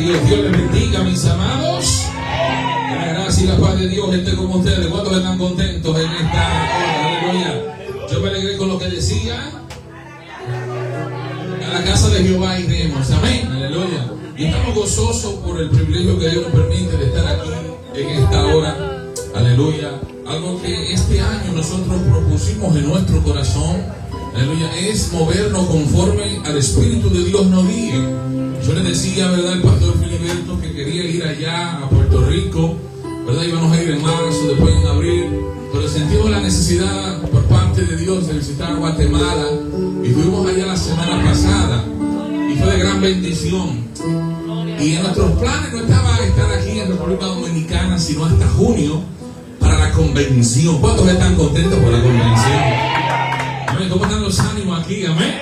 Dios. Dios les bendiga, mis amados. Que la gracia y la paz de Dios esté con ustedes. ¿Cuántos están contentos en esta hora? Aleluya. Yo me alegré con lo que decía. A la casa de Jehová iremos. Amén. Aleluya. Y estamos gozosos por el privilegio que Dios nos permite de estar aquí en esta hora. Aleluya. Algo que este año nosotros propusimos en nuestro corazón, aleluya, es movernos conforme al Espíritu de Dios nos guíe. Yo le decía, ¿verdad?, al pastor Filiberto que quería ir allá a Puerto Rico, ¿verdad? Íbamos a ir en marzo, después en abril, pero sentimos la necesidad por parte de Dios de visitar Guatemala y fuimos allá la semana pasada y fue de gran bendición. Y en nuestros planes no estaba estar aquí en República Dominicana, sino hasta junio para la convención. ¿Cuántos están contentos por la convención? Amén. ¿Cómo están los ánimos aquí? Amén.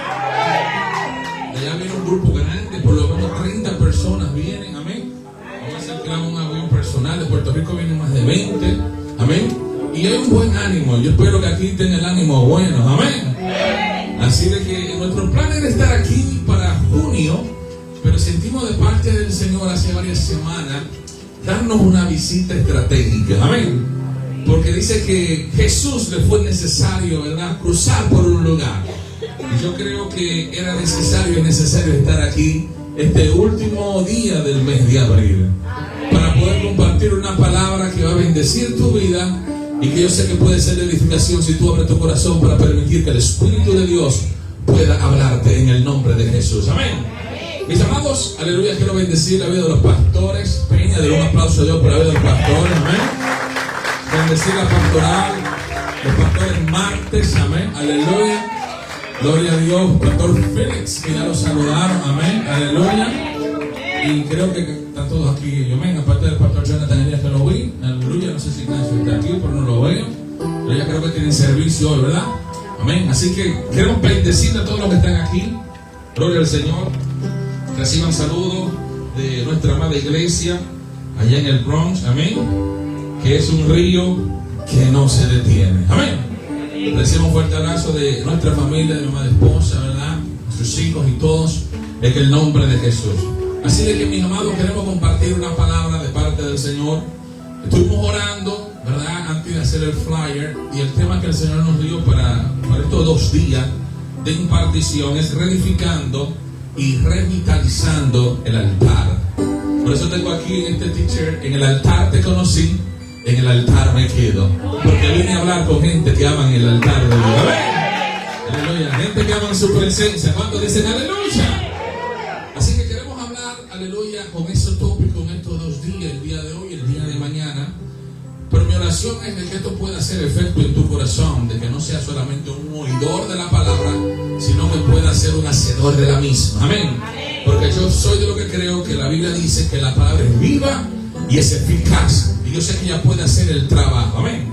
Allá viene un grupo grande, por lo menos 30 personas vienen. Amén. Vamos a hacer crear un avión personal. De Puerto Rico vienen más de 20. Amén. Y hay un buen ánimo. Yo espero que aquí tengan el ánimo bueno. Amén. Así de que nuestro plan era estar aquí para junio, pero sentimos de parte del Señor hace varias semanas darnos una visita estratégica. Amén. Porque dice que Jesús le fue necesario, ¿verdad?, cruzar por un lugar. Y yo creo que era necesario y necesario estar aquí este último día del mes de abril para poder compartir una palabra que va a bendecir tu vida y que yo sé que puede ser de edificación si tú abres tu corazón para permitir que el Espíritu de Dios pueda hablarte en el nombre de Jesús. Amén. Mis amados, aleluya, quiero bendecir la vida de los pastores. Peña, de un aplauso a Dios por la vida de los pastores. Amén. Bendecir la pastoral, los pastores martes, amén, aleluya, gloria a Dios. Pastor Félix, que ya los saludaron, amén, aleluya. Y creo que están todos aquí, amén, aparte del pastor Jonathan Elías que lo vi, aleluya. No sé si Ignacio está aquí, pero no lo veo. Pero ya creo que tienen servicio hoy, ¿verdad? Amén. Así que queremos bendecir a todos los que están aquí, gloria al Señor. Reciban saludos de nuestra amada iglesia allá en el Bronx, amén, que es un río que no se detiene. Amén. Reciban un fuerte abrazo de nuestra familia, de mi amada esposa, ¿verdad?, nuestros hijos y todos, en el nombre de Jesús. Así de que, mis amados, queremos compartir una palabra de parte del Señor. Estuvimos orando, ¿verdad?, antes de hacer el flyer, y el tema que el Señor nos dio para estos 2 días de impartición es reedificando y revitalizando el altar. Por eso tengo aquí en este teacher: en el altar te conocí, en el altar me quedo. Porque vine a hablar con gente que aman el altar de Dios. Amén. Aleluya. Gente que aman su presencia. ¿Cuántos dicen aleluya? Así que queremos hablar, aleluya, con ese tópico en estos 2 días, el día de hoy y el día de mañana. Pero mi oración es de que esto pueda hacer efecto en tu corazón, de que no sea solamente un oidor de la palabra, sino que pueda ser un hacedor de la misma. Amén. Porque yo soy de lo que creo que la Biblia dice que la palabra es viva y es eficaz. Y yo sé que ella puede hacer el trabajo. Amén.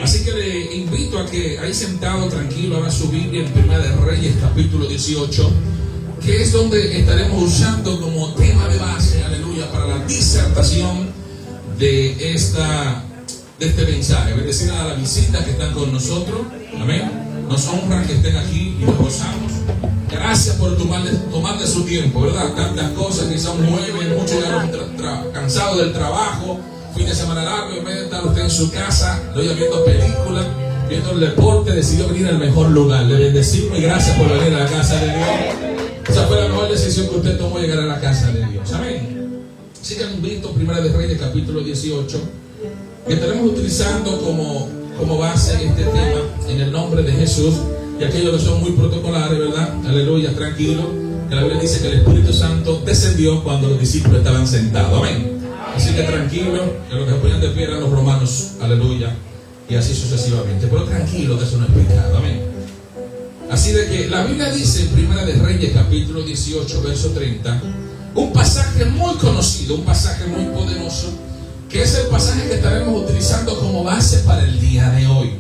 Así que le invito a que ahí sentado tranquilo abra su Biblia en Primera de Reyes capítulo 18, que es donde estaremos usando como tema de base, aleluya, para la disertación de este mensaje. Bendecir a la visita que están con nosotros. Amén. Nos honra que estén aquí y nos gozamos. Gracias por tomar de su tiempo, ¿verdad? Tantas cosas que se mueven, muchos llegaron cansados del trabajo, fin de semana largo, en vez de estar usted en su casa, viendo películas, viendo el deporte, decidió venir al mejor lugar. Le bendecimos y gracias por venir a la casa de Dios. Esa fue la mejor decisión que usted tomó, llegar a la casa de Dios. Amén. Así que invito, Primera de Reyes capítulo 18, que estaremos utilizando como base este tema en el nombre de Jesús. Y aquellos que son muy protocolares, ¿verdad? Aleluya, tranquilo. Que la Biblia dice que el Espíritu Santo descendió cuando los discípulos estaban sentados. Amén. Así que tranquilo, que los que se ponían de pie eran los romanos. Aleluya. Y así sucesivamente. Pero tranquilo, que eso no es pecado. Amén. Así de que la Biblia dice en Primera de Reyes capítulo 18, verso 30, un pasaje muy conocido, un pasaje muy poderoso, que es el pasaje que estaremos utilizando como base para el día de hoy.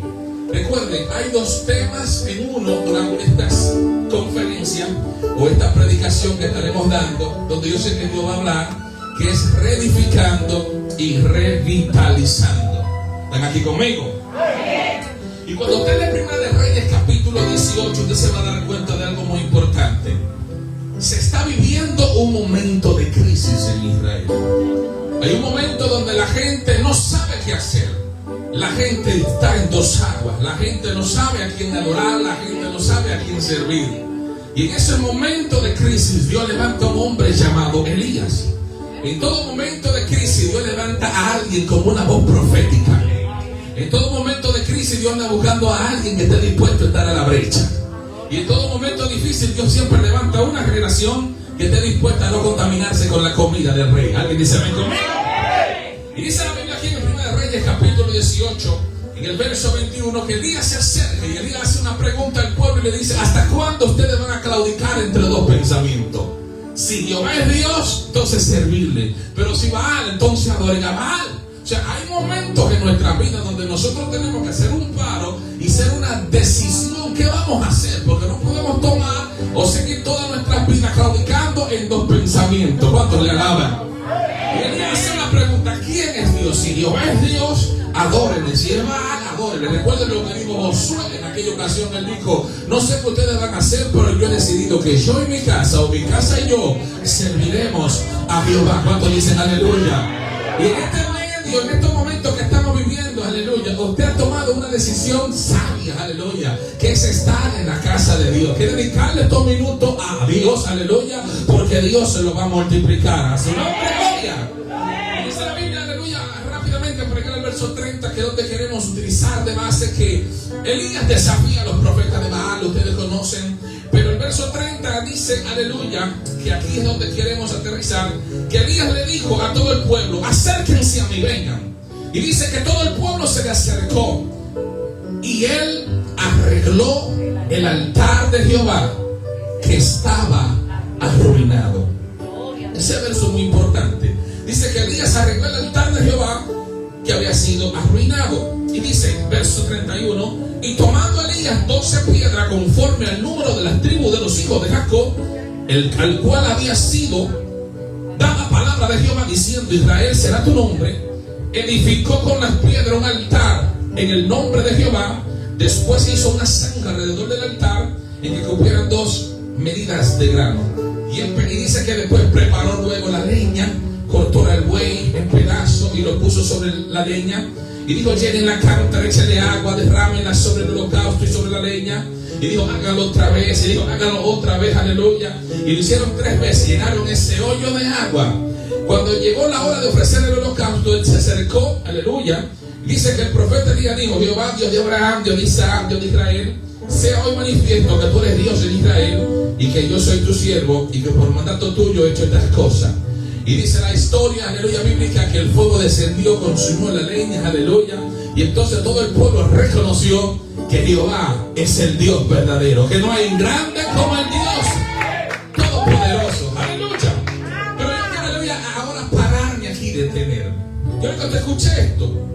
Recuerden, hay 2 temas en uno durante estas conferencias o esta predicación que estaremos dando, donde yo sé que Dios va a hablar, que es reedificando y revitalizando. ¿Están aquí conmigo? Y cuando usted lee Primera de Reyes capítulo 18, usted se va a dar cuenta de algo muy importante. Se está viviendo un momento de crisis en Israel. Hay un momento donde la gente no sabe qué hacer. La gente está en dos aguas. La gente no sabe a quién adorar. La gente no sabe a quién servir. Y en ese momento de crisis Dios levanta a un hombre llamado Elías. En todo momento de crisis Dios levanta a alguien como una voz profética. En todo momento de crisis Dios anda buscando a alguien que esté dispuesto a estar a la brecha. Y en todo momento difícil Dios siempre levanta a una generación que esté dispuesta a no contaminarse con la comida del rey. ¿Alguien dice amén conmigo? Y dice la Biblia aquí en 1 Reyes capítulo 18, en el verso 21, que Elías se acerca y Elías hace una pregunta al pueblo y le dice: ¿hasta cuándo ustedes van a claudicar entre dos pensamientos? Si Jehová es Dios, entonces servirle. Pero si Baal, entonces adoren a Baal. O sea, hay momentos en nuestra vida donde nosotros tenemos que hacer un paro y hacer una decisión. ¿Qué vamos a hacer? Porque no podemos tomar o seguir toda nuestra vida claudicando en dos pensamientos. ¿Cuántos le alaban? Y Elías hace una pregunta: ¿quién es Dios? Si Jehová es Dios, adórenle. Si es Baal, adórenle. Recuerden lo que dijo Josué en aquella ocasión. Él dijo: no sé qué ustedes van a hacer, pero yo he decidido que yo y mi casa, o mi casa y yo, serviremos a Jehová. ¿Cuántos dicen aleluya? Y en este medio, en estos momentos que estamos viviendo, aleluya, usted ha tomado una decisión sabia, aleluya, que es estar en la casa de Dios, que dedicarle estos minutos a Dios, aleluya, porque Dios se lo va a multiplicar. A su nombre, gloria. Dice la Biblia, aleluya, rápidamente para llegar al verso 30, que es donde queremos utilizar de base, que Elías desafía a los profetas de Baal, ustedes conocen. Pero el verso 30 dice, aleluya, que aquí es donde queremos aterrizar, que Elías le dijo a todo el pueblo: acérquense a mí, vengan. Y dice que todo el pueblo se le acercó y él arregló el altar de Jehová que estaba arruinado. Ese verso es muy importante. Dice que Elías arregló el altar de Jehová que había sido arruinado. Y dice, verso 31, y tomando Elías 12 piedras conforme al número de las tribus de los hijos de Jacob, al cual había sido dada palabra de Jehová diciendo: Israel será tu nombre, edificó con las piedras un altar en el nombre de Jehová. Después hizo una zanja alrededor del altar en que cupieran 2 medidas de grano. Y dice que después preparó luego la leña, cortó el buey en pedazos y lo puso sobre la leña. Y dijo: llenen la cántara, échale agua, derrámenla sobre el holocausto y sobre la leña. Y dijo: hágalo otra vez. Y dijo: hágalo otra vez, aleluya. Y lo hicieron 3 veces, llenaron ese hoyo de agua. Cuando llegó la hora de ofrecer el holocausto, él se acercó, aleluya. Dice que el profeta Elías dijo: Jehová, Dios de Abraham, Dios de Isaac, Dios de Israel, sea hoy manifiesto que tú eres Dios en Israel y que yo soy tu siervo y que por mandato tuyo he hecho estas cosas. Y dice la historia, aleluya, bíblica, que el fuego descendió, consumió la leña, aleluya. Y entonces todo el pueblo reconoció que Jehová es el Dios verdadero, que no hay grande como el Dios todopoderoso, aleluya. Pero yo quiero, aleluya, ahora pararme aquí y detenerme. Yo nunca te escuché esto.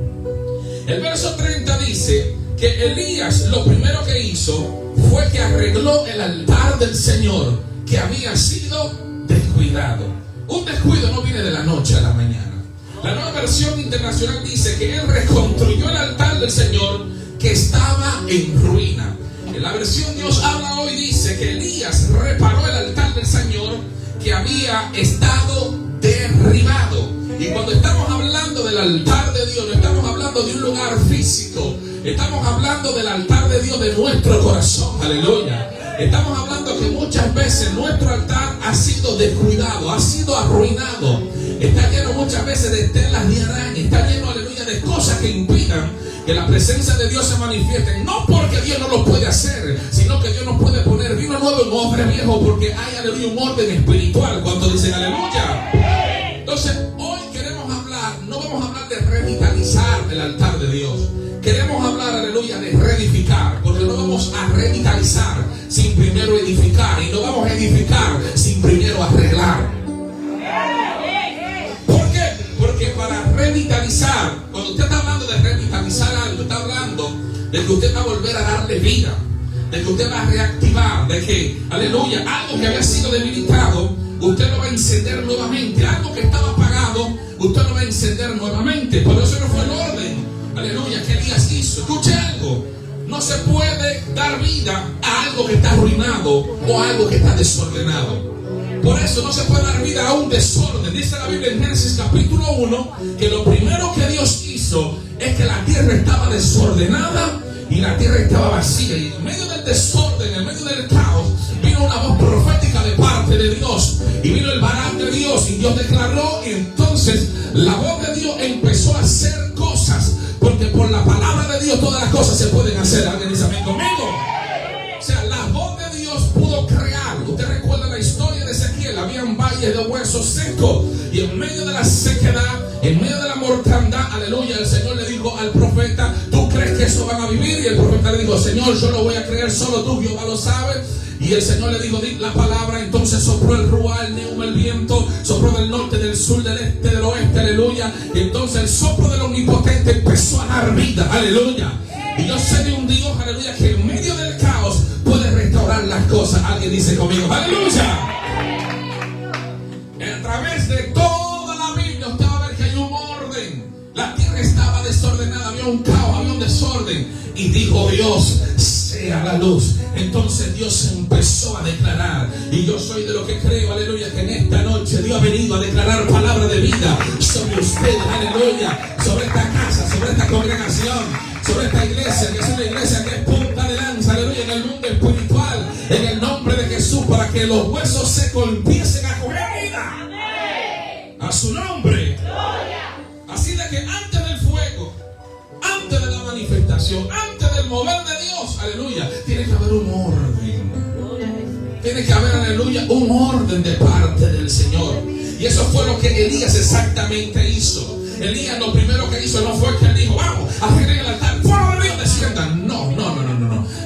El verso 30 dice que Elías lo primero que hizo fue que arregló el altar del Señor que había sido descuidado. Un descuido no viene de la noche a la mañana. La Nueva Versión Internacional dice que él reconstruyó el altar del Señor que estaba en ruina. En la versión Dios habla hoy dice que Elías reparó el altar del Señor que había estado derribado. Y cuando estamos hablando del altar de Dios, no estamos hablando de un lugar físico, estamos hablando del altar de Dios de nuestro corazón, aleluya. Estamos hablando que muchas veces nuestro altar ha sido descuidado, ha sido arruinado. Está lleno muchas veces de telas de araña, está lleno, aleluya, de cosas que impidan que la presencia de Dios se manifieste. No porque Dios no lo puede hacer, sino que Dios no puede poner vino nuevo en odre viejo, porque hay, aleluya, un orden espiritual. ¿Cuántos dicen aleluya? Entonces, hoy queremos hablar, no vamos a hablar de revitalizar el altar de Dios. Queremos hablar, aleluya, de reedificar, porque no vamos a revitalizar sin primero edificar, y no vamos a edificar sin primero arreglar. ¿Por qué? Porque para revitalizar, cuando usted está hablando de revitalizar algo, está hablando de que usted va a volver a darle vida, de que usted va a reactivar, de que, aleluya, algo que había sido debilitado, usted lo va a encender nuevamente. Algo que estaba apagado, usted lo va a encender nuevamente. Por eso no fue el orden, aleluya, que Elías hizo. Escuche algo: no se puede dar vida a algo que está arruinado o a algo que está desordenado. Por eso no se puede dar vida a un desorden. Dice la Biblia en Génesis capítulo 1 que lo primero que Dios hizo es que la tierra estaba desordenada y la tierra estaba vacía. Y en medio del desorden, en medio del caos, vino una voz profética de parte de Dios. Y vino el varón de Dios y Dios declaró. Y entonces la voz de Dios empezó a hacer cosas. Porque por la palabra de Dios todas las cosas se pueden hacer. ¿Alguien dice amén conmigo? O sea, la voz de Dios pudo crear. Usted recuerda la historia de Ezequiel. Habían valles de huesos secos. Y en medio de la sequedad, en medio de la mortandad, aleluya, el Señor le dijo al profeta: ¿tú crees que eso van a vivir? Y el profeta le dijo: Señor, yo lo voy a creer, solo tú, Jehová, lo sabes. Y el Señor le dijo: di la palabra. Entonces sopló el ruá, el neuma, el viento, sopló del norte, del sur, del este, del oeste, aleluya. Y entonces el soplo del omnipotente empezó a dar vida, aleluya. Y yo sé de un Dios, aleluya, que en medio del caos puede restaurar las cosas. Alguien dice conmigo, aleluya. A través de toda la Biblia usted va a ver que hay un orden. La tierra estaba desordenada, había un caos, había un desorden. Y dijo Dios: sea la luz. Entonces Dios empezó a declarar. Y yo soy de lo que creo, aleluya, que en esta noche Dios ha venido a declarar palabra de vida sobre ustedes, aleluya, sobre esta casa, sobre esta congregación, sobre esta iglesia, que es una iglesia que es punta de lanza, aleluya, en el mundo espiritual, en el nombre de Jesús, para que los huesos secos empiecen a coger vida. A su nombre. Así de que antes del fuego, antes de la manifestación, antes del mover de Dios, aleluya, tiene que haber un orden. Tiene que haber, aleluya, un orden de parte del Señor. Y eso fue lo que Elías exactamente hizo. Elías lo primero que hizo no fue que él dijo: vamos, arreglen el altar, fuego de Dios desciendan. No.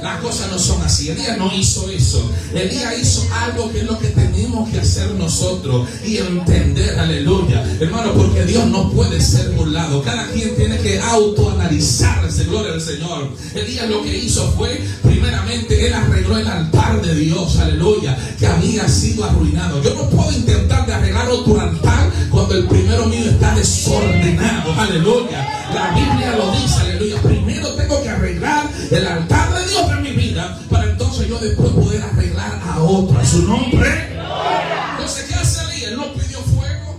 Las cosas no son así. Elías no hizo eso. Elías hizo algo que es lo que tenemos que hacer nosotros y entender, aleluya, hermano, porque Dios no puede ser burlado. Cada quien tiene que autoanalizarse, gloria al Señor. Elías lo que hizo fue, primeramente, él arregló el altar de Dios, aleluya, que había sido arruinado. Yo no puedo intentar de arreglar otro altar cuando el primero mío está desordenado, aleluya. La Biblia lo dice, aleluya. Primero tengo que arreglar el altar de Dios en mi vida para entonces yo después poder arreglar a otro. A su nombre. Entonces, ¿qué hace Elías? Él no pidió fuego,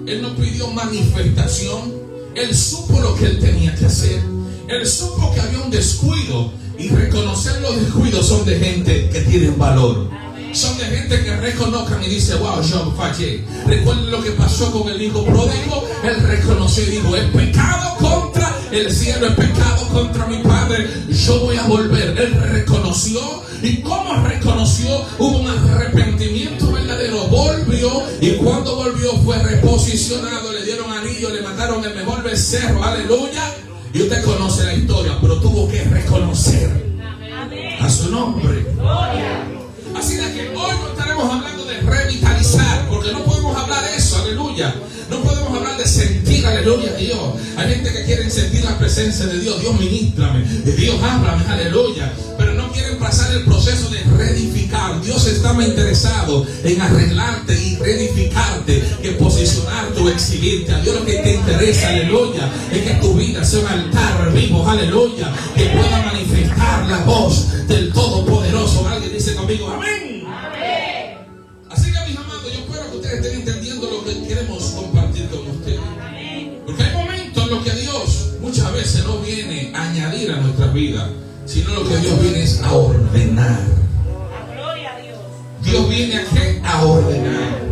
él no pidió manifestación. Él supo lo que él tenía que hacer. Él supo que había un descuido, y reconocer los descuidos son de gente que tienen valor. Son de gente que reconozcan y dice: wow, yo fallé. Recuerden lo que pasó con el hijo pródigo. Él reconoció y dijo: es pecado contra el cielo, es pecado contra mi padre, yo voy a volver. Él reconoció, y como reconoció, hubo un arrepentimiento verdadero. Volvió, y cuando volvió fue reposicionado. Le dieron anillo, le mataron el mejor becerro, aleluya. Y usted conoce la historia, pero tuvo que reconocer. A su nombre. Así de que hoy no estaremos hablando de revitalizar, porque no podemos hablar de eso, aleluya. No podemos hablar de sentir, aleluya, a Dios. Hay gente que quiere sentir la presencia de Dios. Dios, ministrame, Dios, háblame, aleluya. Pero no quieren pasar el proceso de reedificar. Dios está más interesado en arreglarte y reedificarte que posicionarte o exhibirte. A Dios lo que te interesa, aleluya, es que tu vida sea un altar vivo, aleluya, que pueda manifestar la voz del Todopoderoso. Alguien dice conmigo, amén. Amén. Así que, mis amados, yo espero que ustedes estén entendiendo lo que queremos compartir con ustedes. Porque hay momentos en los que Dios muchas veces no viene a añadir a nuestra vida, sino lo que Dios viene es a ordenar. Gloria a Dios. Dios viene a ¿qué? A ordenar.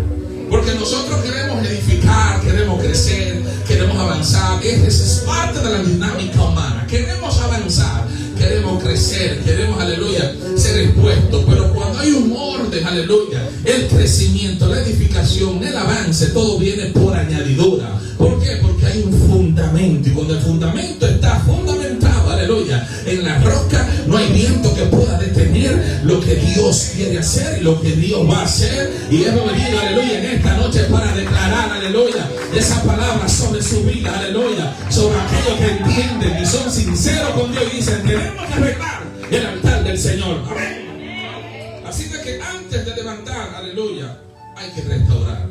Porque nosotros queremos edificar, queremos crecer, queremos avanzar. Esa es parte de la dinámica humana. Queremos avanzar, queremos crecer, queremos, aleluya, ser expuestos. Pero cuando hay un orden, aleluya, el crecimiento, la edificación, el avance, todo viene por añadidura. ¿Por qué? Porque hay un fundamento. Y cuando el fundamento está fundamentado, aleluya, en la roca, no hay viento que pueda detener lo que Dios quiere hacer y lo que Dios va a hacer. Y hemos venido, aleluya, en esta noche para declarar, aleluya, esa palabra sobre su vida, aleluya, sobre aquellos que entienden y son sinceros con Dios y dicen: tenemos que arreglar el altar del Señor. Amén. Así de que antes de levantar, aleluya, hay que restaurar.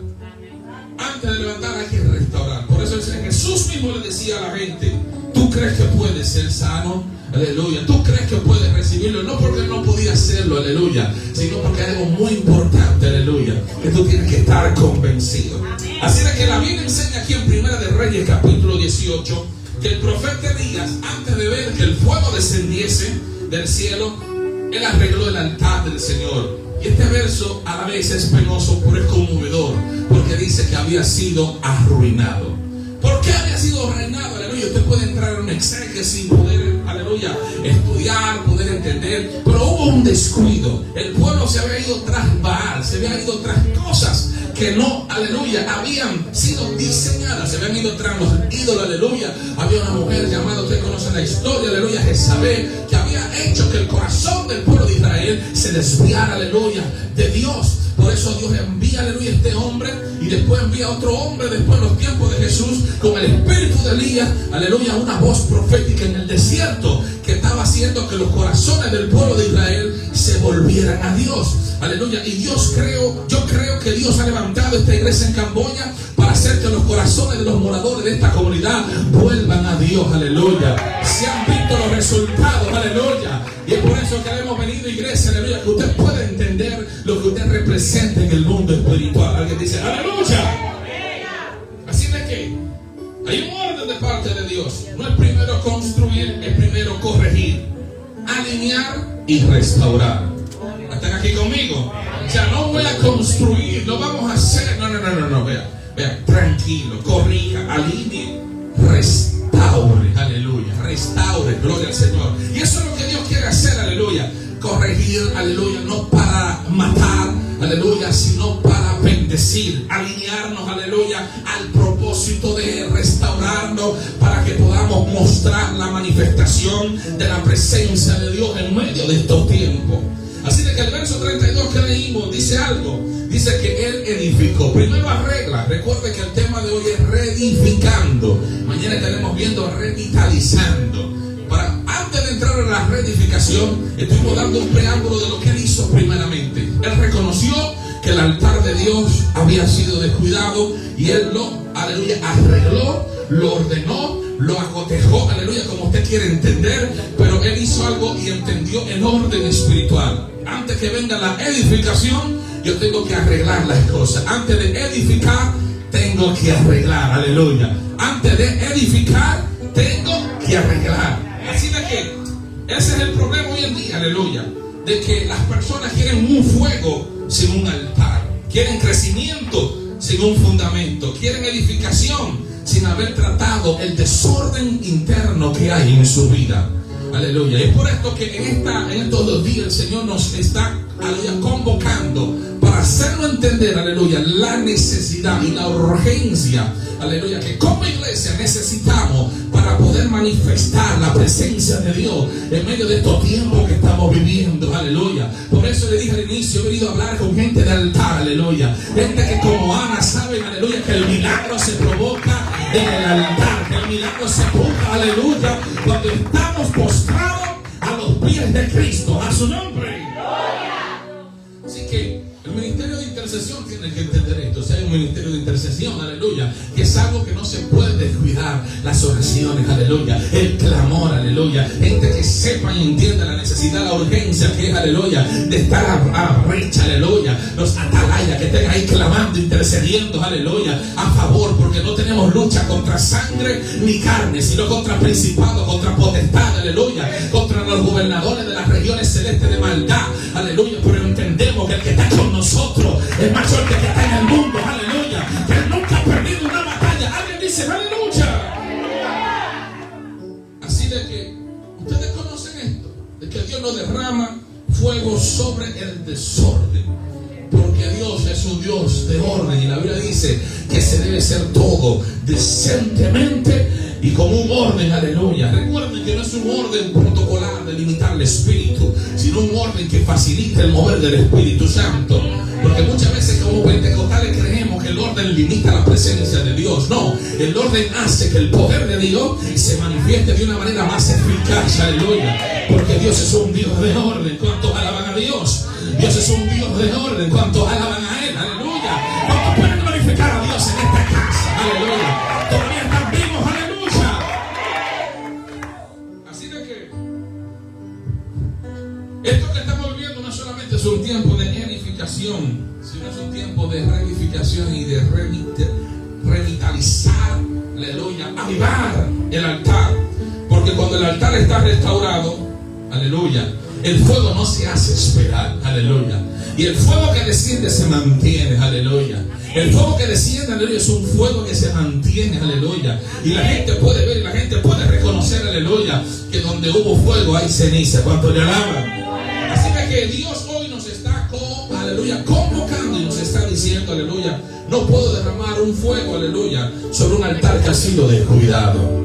Antes de levantar hay que restaurar. Por eso Jesús mismo le decía a la gente: ¿tú crees que puedes ser sano? aleluya, tú crees que puedes recibirlo, no porque no podía hacerlo, aleluya, sino porque hay algo muy importante, aleluya, que tú tienes que estar convencido. Así de que la Biblia enseña aquí en Primera de Reyes capítulo 18 que el profeta Elías, antes de ver que el fuego descendiese del cielo, él arregló el altar del Señor. Y este verso a la vez es penoso, pero es conmovedor, porque dice que había sido arruinado. ¿Por qué había sido arruinado? Aleluya. Usted puede entrar en un exégesis sin poder, aleluya, estudiar, poder entender, pero hubo un descuido. El pueblo se había ido tras Baal, se había ido tras cosas que no, aleluya, habían sido diseñadas, se habían ido tras los ídolos, aleluya. Había una mujer llamada, usted conoce la historia, aleluya, Jezabel, que había hecho que el corazón del pueblo de Israel se desviara, aleluya, de Dios. Por eso Dios envía, aleluya, este hombre, y después envía otro hombre, después en los tiempos de Jesús, con el espíritu de Elías, aleluya, una voz profética en el desierto, que estaba haciendo que los corazones del pueblo de Israel se volvieran a Dios, aleluya. Y yo creo que Dios ha levantado esta iglesia en Camboya para hacer que los corazones de los moradores de esta comunidad vuelvan a Dios, aleluya. Se han visto los resultados, aleluya. Y es por eso que hemos venido, iglesia, aleluya, que usted pueda entender lo que usted representa en el mundo espiritual. Alguien dice, aleluya. Así de que hay un orden de parte de Dios. No es primero construir, es primero corregir, alinear y restaurar. ¿Están aquí conmigo? O sea, no voy a construir, no vamos a hacer, no, vea, tranquilo, corrija, alinee, restaure, aleluya, restaure, gloria al Señor. Y eso es lo que Dios quiere hacer, aleluya, corregir, aleluya, no para matar, aleluya, sino para bendecir, alinearnos, aleluya, al propósito de restaurarnos para que podamos mostrar la manifestación de la presencia de Dios en medio de estos tiempos. Así de que el verso 32 que leímos dice algo, dice que él edificó. Primero arregla, recuerde que el tema de hoy es reedificando. Mañana estaremos viendo revitalizando. Antes de entrar en la reedificación, estuvimos dando un preámbulo de lo que él hizo primeramente. Él reconoció que el altar de Dios había sido descuidado y él lo, aleluya, arregló, lo ordenó, lo acotejó, aleluya, como usted quiere entender, pero él hizo algo y entendió el orden espiritual. Antes que venga la edificación, yo tengo que arreglar las cosas. Antes de edificar, tengo que arreglar, aleluya. Antes de edificar, tengo que arreglar. Así de que ese es el problema hoy en día, aleluya, de que las personas quieren un fuego sin un altar, quieren crecimiento sin un fundamento, quieren edificación sin haber tratado el desorden interno que hay en su vida, aleluya. Y es por esto que en estos 2 días el Señor nos está, aleluya, convocando para hacerlo entender, aleluya, la necesidad y la urgencia, aleluya, que como iglesia necesitamos para poder manifestar la presencia de Dios en medio de estos tiempos que estamos viviendo, aleluya. Por eso le dije al inicio, he venido a hablar con gente de altar, aleluya, gente que como Ana saben, aleluya, que el milagro se provoca en el altar, que el milagro se provoca, aleluya, cuando estamos postrados a los pies de Cristo, a su nombre. Así que el ministerio de intercesión tiene que entender esto. O sea, hay un ministerio de intercesión, aleluya, que es algo que no se puede descuidar. Las oraciones, aleluya, el clamor, aleluya, gente que sepa y entienda la necesidad, la urgencia que es, aleluya, de estar a brecha, aleluya, los atalayas que estén ahí clamando, intercediendo, aleluya, a favor, porque no tenemos lucha contra sangre ni carne, sino contra principados, contra potestad, aleluya, contra los gobernadores de las regiones celestes de maldad, aleluya. Pero entendemos que el que está con nosotros es más fuerte que está en el mundo, aleluya, que él nunca ha perdido una batalla. Alguien dice aleluya. Así de que ustedes conocen esto, de que Dios no derrama fuego sobre el desorden, porque Dios es un Dios de orden, y la Biblia dice que se debe hacer todo decentemente y con un orden, aleluya. Recuerden que no es un orden protocolar de limitar el Espíritu, sino un orden que facilita el mover del Espíritu Santo. Porque muchas veces como pentecostales creemos que el orden limita la presencia de Dios. No, el orden hace que el poder de Dios se manifieste de una manera más eficaz, aleluya. Porque Dios es un Dios de orden. ¿Cuántos alaban a Dios? Dios es un Dios de orden. ¿Cuántos alaban a Él? Aleluya. ¿Cuántos pueden glorificar a Dios en esta casa? Aleluya. Todavía están vivos, aleluya. Así de que es un tiempo de edificación, sino es un tiempo de reedificación y de revitalizar, aleluya, avivar el altar. Porque cuando el altar está restaurado, aleluya, el fuego no se hace esperar, aleluya. Y el fuego que desciende se mantiene, aleluya. El fuego que desciende, aleluya, es un fuego que se mantiene, aleluya. Y la gente puede ver y la gente puede reconocer, aleluya, que donde hubo fuego hay ceniza. ¿Cuánto le alaban? Así que Dios hoy nos está, aleluya, convocando y nos está diciendo, aleluya, no puedo derramar un fuego, aleluya, sobre un altar que ha sido descuidado.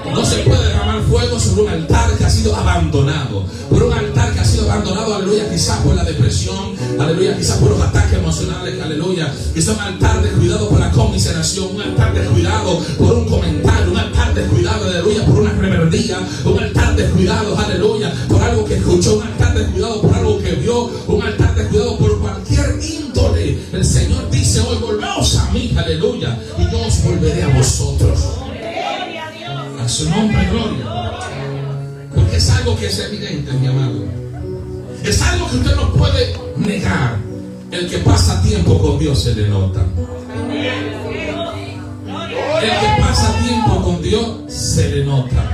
No se puede derramar fuego sobre un altar que ha sido abandonado. Por un altar que ha sido abandonado, aleluya, quizás por la depresión, aleluya, quizás por los ataques emocionales, aleluya. Quizás un altar descuidado por la conmiseración, un altar descuidado por un comentario, un altar descuidado, aleluya, por una reverdía, un altar descuidado, aleluya, por algo que escuchó, un altar descuidado por algo que vio, un altar descuidado por cualquier índole. El Señor dice hoy, volveos a mí, aleluya, y yo os volveré a vosotros. A su nombre, gloria. Porque es algo que es evidente, mi amado. Es algo que usted no puede negar. El que pasa tiempo con Dios se le nota. El que pasa tiempo con Dios se le nota.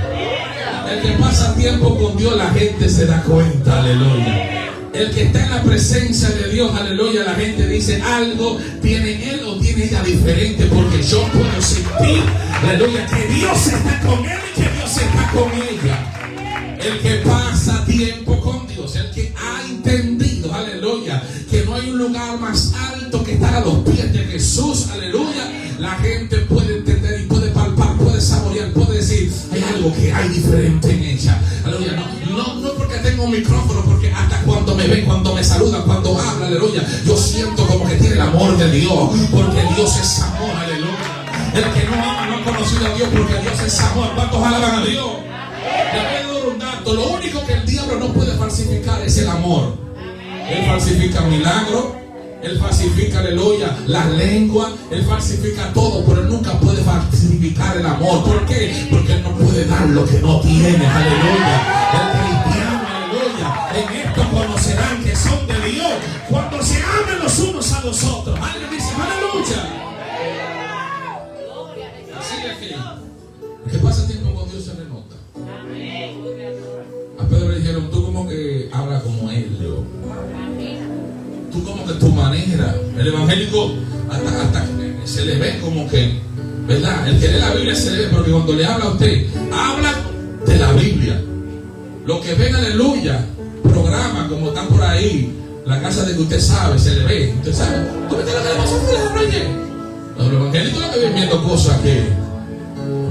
El que pasa tiempo con Dios, la gente se da cuenta, aleluya. El que está en la presencia de Dios, aleluya, la gente dice algo tiene él o tiene ella diferente, porque yo puedo sentir, aleluya, que Dios está con él y que Dios está con ella. El que pasa tiempo con Dios, el que ha entendido, aleluya, que no hay un lugar más alto que estar a los pies de Jesús, aleluya, la gente puede entender y puede palpar, puede saborear, puede decir, hay algo que hay diferente en ella, aleluya. No porque tengo un micrófono, porque hasta cuando me ven, cuando me saludan, cuando habla, aleluya, yo siento como que tiene el amor de Dios, porque Dios es amor, aleluya. El que no ama no ha conocido a Dios, porque Dios es amor. ¿Cuántos alaban a Dios? Le voy a dar un dato. Lo único que el diablo no puede falsificar es el amor. Él falsifica milagros, él falsifica, aleluya, la lengua, él falsifica todo, pero él nunca puede falsificar el amor. ¿Por qué? Porque él no puede dar lo que no tiene, aleluya. El cristiano, aleluya, en esto conocerán que son de Dios cuando se amen los unos a los otros. Alguien dice, aleluya. Así es que el que pasa tiempo con Dios se le nota. A Pedro le dijeron, tú como que hablas como él, Dios. Tú como que tu manera, el evangélico hasta se le ve como que, ¿verdad? El que lee la Biblia se le ve, porque cuando le habla a usted, habla de la Biblia. Lo que ven, aleluya, programa como están por ahí, la casa de que usted sabe, se le ve, usted sabe. ¿Tú viste lo que le pasó a Reyes? Los evangélicos lo que ven viendo cosas que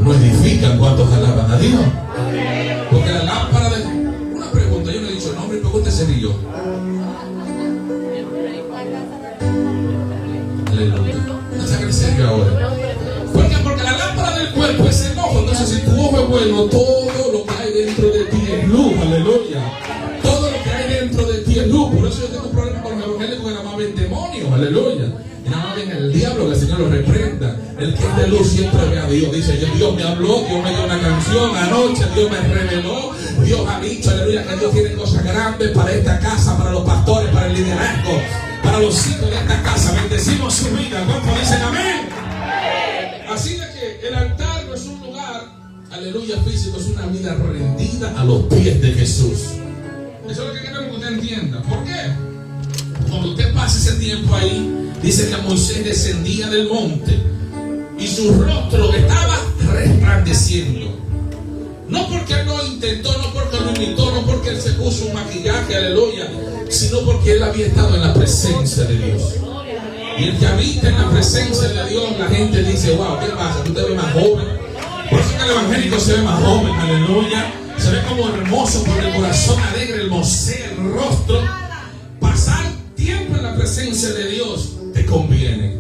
no edifican. ¿Cuántos alaban a Dios? Porque la lámpara de... Una pregunta, yo no he dicho el nombre, y pregúntese ni yo. Aleluya. No se haga en serio ahora. ¿Por qué? Porque la lámpara del cuerpo es el ojo. Entonces, si tu ojo es bueno, todo lo que hay dentro de ti es luz. Aleluya. Todo lo que hay dentro de ti es luz. Por eso yo tengo problemas con los evangélicos que nada más ven demonios. Aleluya. Y nada más ven el diablo, que el Señor lo reprenda. El que es de luz siempre ve a Dios. Dice, Dios me habló, Dios me dio una canción anoche, Dios me reveló. Dios ha dicho, aleluya, que Dios tiene cosas grandes para esta casa, para los pastores, para el liderazgo, para los hijos de esta casa. Bendecimos su vida. ¿Cuántos dicen amén? Así de que el altar no es un lugar, aleluya, físico, es una vida rendida a los pies de Jesús. Eso es lo que queremos que usted entienda. ¿Por qué? Cuando usted pasa ese tiempo ahí, dice que Moisés descendía del monte y su rostro estaba resplandeciendo. No porque él lo intentó, no porque lo imitó, no porque él se puso un maquillaje, aleluya, sino porque él había estado en la presencia de Dios. Y el que habita en la presencia de Dios, la gente dice, wow, ¿qué pasa? Tú te ves más joven. Por eso que el evangélico se ve más joven, aleluya. Se ve como hermoso, por el corazón alegre, hermosea el rostro. Pasar tiempo en la presencia de Dios te conviene.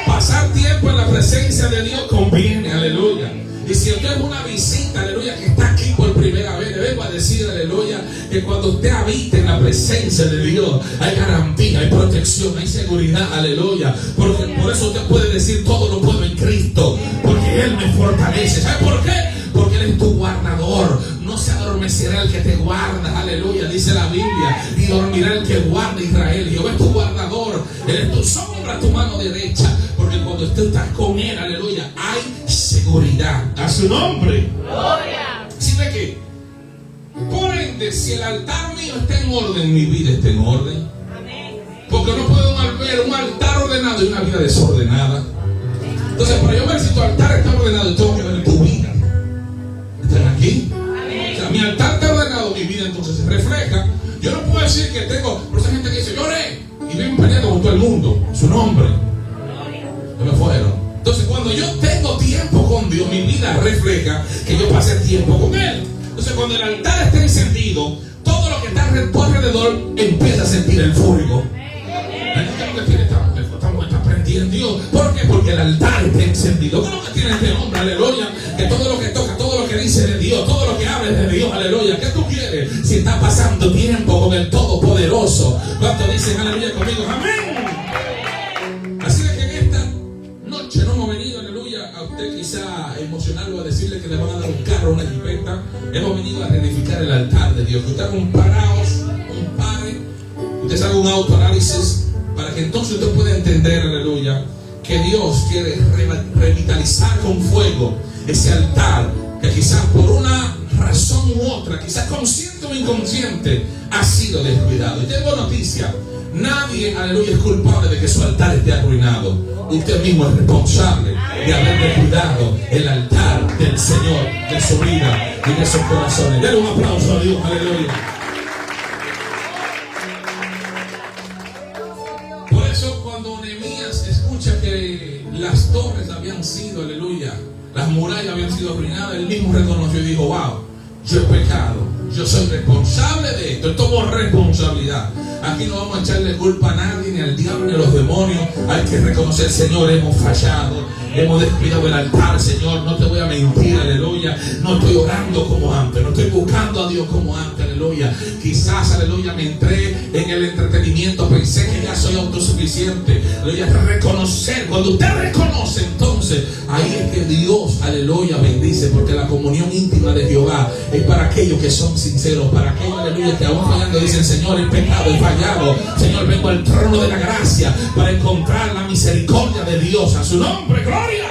Pasar tiempo en la presencia de Dios conviene, aleluya. Y si usted es una visita, aleluya, que está aquí por primera vez, le vengo a decir, aleluya, que cuando usted habita en la presencia de Dios, hay garantía, hay protección, hay seguridad, aleluya. Porque por eso usted puede decir, todo lo puedo en Cristo, porque Él me fortalece. ¿Sabe por qué? porque Él es tu guardador. No se adormecerá el que te guarda, aleluya, dice la Biblia, y dormirá el que guarda Israel. Jehová es tu guardador, Él es tu sombra, tu mano derecha, porque cuando tú estás con Él, aleluya, hay seguridad. A su nombre. Gloria. ¿Sí ve qué? Por ende, si el altar mío está en orden, mi vida está en orden. Amén. Porque no puedo ver un altar ordenado y una vida desordenada. Entonces, para yo ver si tu altar está ordenado, yo tengo que ver tu vida. ¿Están aquí? O sea, mi altar está ordenado, mi vida entonces se refleja. Yo no puedo decir que tengo, por esa gente que dice, yo oré y viven peleando con todo el mundo. Su nombre. No me fueron. Entonces, cuando yo tengo tiempo con Dios, mi vida refleja que yo pasé tiempo con Él. Entonces, cuando el altar está encendido, todo lo que está alrededor empieza a sentir el fuego. Está prendido en Dios. ¿Por qué? Porque el altar está encendido. ¿Qué es lo que tiene este hombre? Aleluya. Que todo lo que toca, todo lo que dice de Dios, todo lo que habla es de Dios. Aleluya. ¿Qué tú quieres? Si está pasando tiempo con el Todopoderoso. ¿Cuántos dicen aleluya conmigo? Amén. Así de que en esta noche no hemos venido, aleluya, a usted quizá emocionarlo, a decirle que le van a dar un carro, una jipeta. Hemos venido a reedificar el altar de Dios. Que usted haga un pare, usted haga un autoanálisis, para que entonces usted pueda entender, aleluya, que Dios quiere revitalizar con fuego ese altar que quizás por una razón u otra, quizás consciente o inconsciente, ha sido descuidado. Y tengo noticia: nadie, aleluya, es culpable de que su altar esté arruinado. Usted mismo es responsable de haber descuidado el altar del Señor, de su vida y de sus corazones. Denle un aplauso a Dios, aleluya. Por eso cuando Nehemías escucha que las torres habían sido, aleluya, las murallas habían sido arruinadas, él mismo reconoció y dijo, wow, yo he pecado, yo soy responsable de esto, él tomó responsabilidad. Aquí no vamos a echarle culpa a nadie, ni al diablo, ni a los demonios. Hay que reconocer, Señor, hemos fallado, hemos descuidado el altar, Señor, no te voy a mentir, aleluya. No estoy orando como antes, no estoy buscando a Dios como antes, aleluya. Quizás, aleluya, me entré en el entretenimiento, pensé que ya soy autosuficiente, aleluya. Reconocer, cuando usted reconoce, entonces, ahí es que Dios, aleluya, bendice, porque la comunión íntima de Jehová es para aquellos que son sinceros, para aquellos, aleluya, que aún fallando dicen, Señor, he pecado, he fallado. Señor, vengo al trono de la gracia para encontrar la misericordia de Dios. A su nombre, gloria.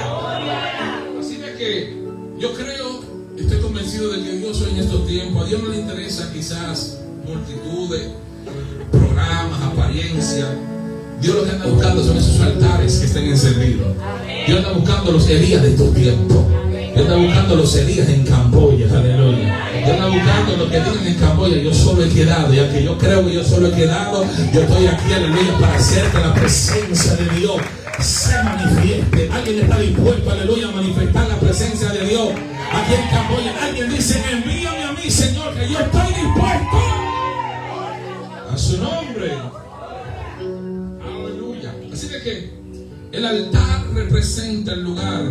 Así de que yo creo, estoy convencido de que Dios hoy en estos tiempos, a Dios no le interesa quizás multitudes, programas, apariencia. Dios lo que anda buscando son esos altares que estén encendidos. Dios anda buscando los Elías de estos tiempos. Dios anda buscando los Elías en Camboya, aleluya. Dios anda buscando los que digan en Camboya, yo solo he quedado, ya que yo creo que yo solo he quedado, yo estoy aquí, aleluya, para hacer que la presencia de Dios se manifieste. Alguien está dispuesto, aleluya, a manifestar la presencia de Dios aquí en Camboya. Alguien dice, envíame a mí, Señor, que yo estoy dispuesto. A su nombre. Aleluya. Así de que el altar representa el lugar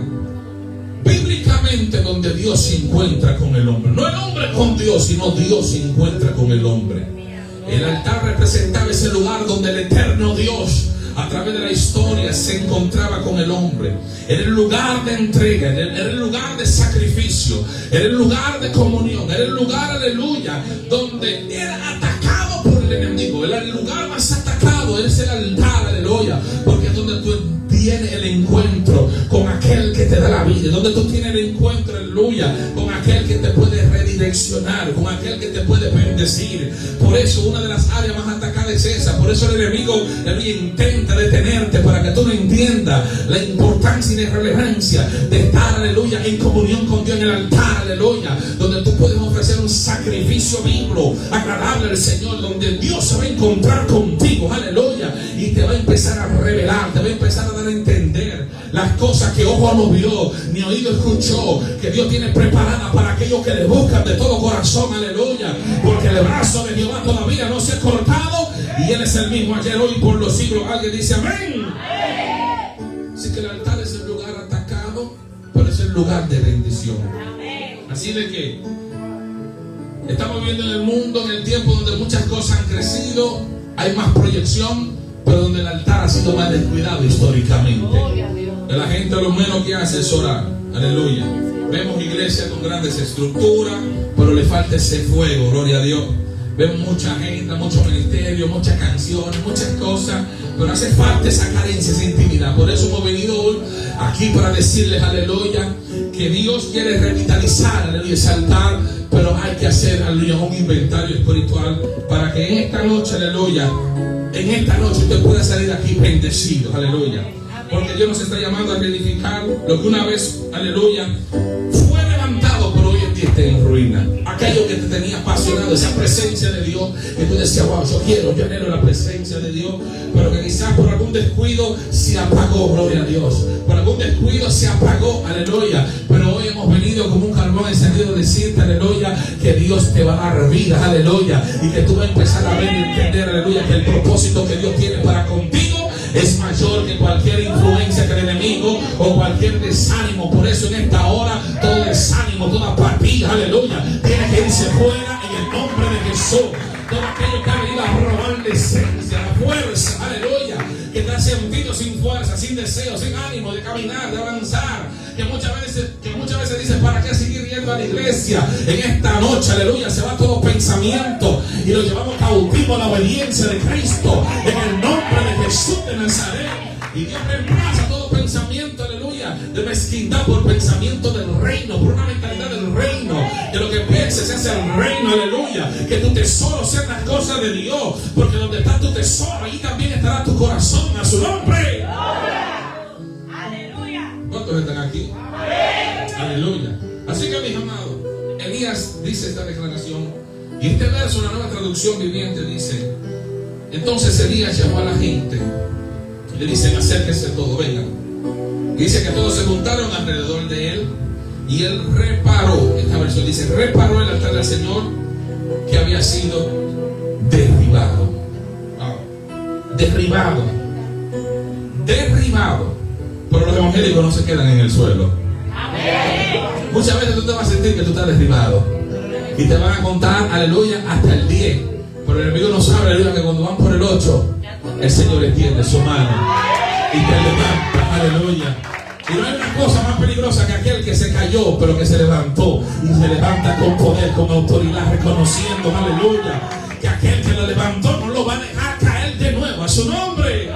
bíblicamente donde Dios se encuentra con el hombre. No el hombre con Dios, sino Dios se encuentra con el hombre. El altar representaba ese lugar donde el eterno Dios, a través de la historia, se encontraba con el hombre. Era el lugar de entrega, era el lugar de sacrificio, era el lugar de comunión, era el lugar, aleluya, donde era atacado por el enemigo. Era el lugar más atacado, es el altar, aleluya, porque es donde tú tienes el encuentro con aquel que te da la vida, donde tú tienes el encuentro, aleluya, con aquel que te puede redireccionar, con aquel que te puede bendecir. Por eso una de las áreas más atacadas es esa. Por eso el enemigo intenta detenerte para que tú no entiendas la importancia y la relevancia de estar, aleluya, en comunión con Dios en el altar, aleluya, donde tú puedes ofrecer un sacrificio vivo, agradable al Señor, donde Dios se va a encontrar contigo, aleluya, y te va a empezar a revelar, te va a empezar a dar a entender las cosas que ojo no vio, ni oído escuchó, que Dios tiene preparadas para aquellos que le buscan de todo corazón, aleluya, porque el brazo de Jehová todavía no se ha cortado y Él es el mismo ayer, hoy, por los siglos. Alguien dice amén. Así que el altar es el lugar atacado, pero es el lugar de bendición. Así de que estamos viviendo en el mundo, en el tiempo donde muchas cosas han crecido, hay más proyección, pero donde el altar ha sido más descuidado históricamente. La gente lo menos que hace es orar, aleluya. Vemos iglesias con grandes estructuras, pero le falta ese fuego, gloria a Dios. Vemos mucha agenda, mucho ministerio, muchas canciones, muchas cosas, pero hace falta esa carencia, esa intimidad. Por eso hemos venido hoy aquí para decirles, aleluya, que Dios quiere revitalizar, aleluya, ese altar, pero hay que hacer, aleluya, un inventario espiritual para que en esta noche, aleluya, en esta noche usted pueda salir aquí bendecido, aleluya. Porque Dios nos está llamando a reedificar lo que una vez, aleluya, fue levantado, pero hoy en día está en ruina. Aquello que te tenía apasionado, esa presencia de Dios, que tú decías, wow, yo anhelo la presencia de Dios, pero que quizás por algún descuido se apagó, gloria a Dios. Por algún descuido se apagó, aleluya. Pero hoy hemos venido como un carbón encendido a decirte, aleluya, que Dios te va a dar vida, aleluya, y que tú vas a empezar a ver y entender, aleluya, que el propósito que Dios tiene para contigo es mayor que cualquier influencia que el enemigo o cualquier desánimo. Por eso en esta hora todo desánimo, toda apatía, aleluya, tiene que irse fuera en el nombre de Jesús. Todo aquello que ha venido a robar la esencia, la fuerza, aleluya, que te ha sentido sin fuerza, sin deseo, sin ánimo de caminar, de avanzar, que muchas veces dices, ¿para qué seguir yendo a la iglesia? En esta noche, aleluya, se va todo pensamiento y lo llevamos cautivo a la obediencia de Cristo en el nombre de Jesús de Nazaret. Y Dios reemplaza todo pensamiento, aleluya, de mezquindad por pensamiento del reino, por una mentalidad del reino, que lo que pienses es el reino, aleluya, que tu tesoro sea las cosas de Dios, porque donde está tu tesoro, ahí también estará tu corazón, a su nombre. Aleluya. ¿Cuántos están aquí? Aleluya. Así que, mis amados, Elías dice esta declaración, y este verso, la Nueva Traducción Viviente, dice: entonces Elías llamó a la gente, le dicen, acérquense todos, vengan. Dice que todos se juntaron alrededor de él, y él reparó, esta versión dice, reparó el altar del Señor que había sido derribado. Derribado. Pero los evangélicos no se quedan en el suelo. Muchas veces tú te vas a sentir que tú estás derribado y te van a contar, aleluya, hasta el 10. Pero el enemigo no sabe, aleluya, que cuando van por el 8, el Señor extiende su mano y te levanta, aleluya. Y no hay una cosa más peligrosa que aquel que se cayó, pero que se levantó, y se levanta con poder, con autoridad, reconociendo, aleluya, que aquel que lo levantó no lo va a dejar caer de nuevo, a su nombre.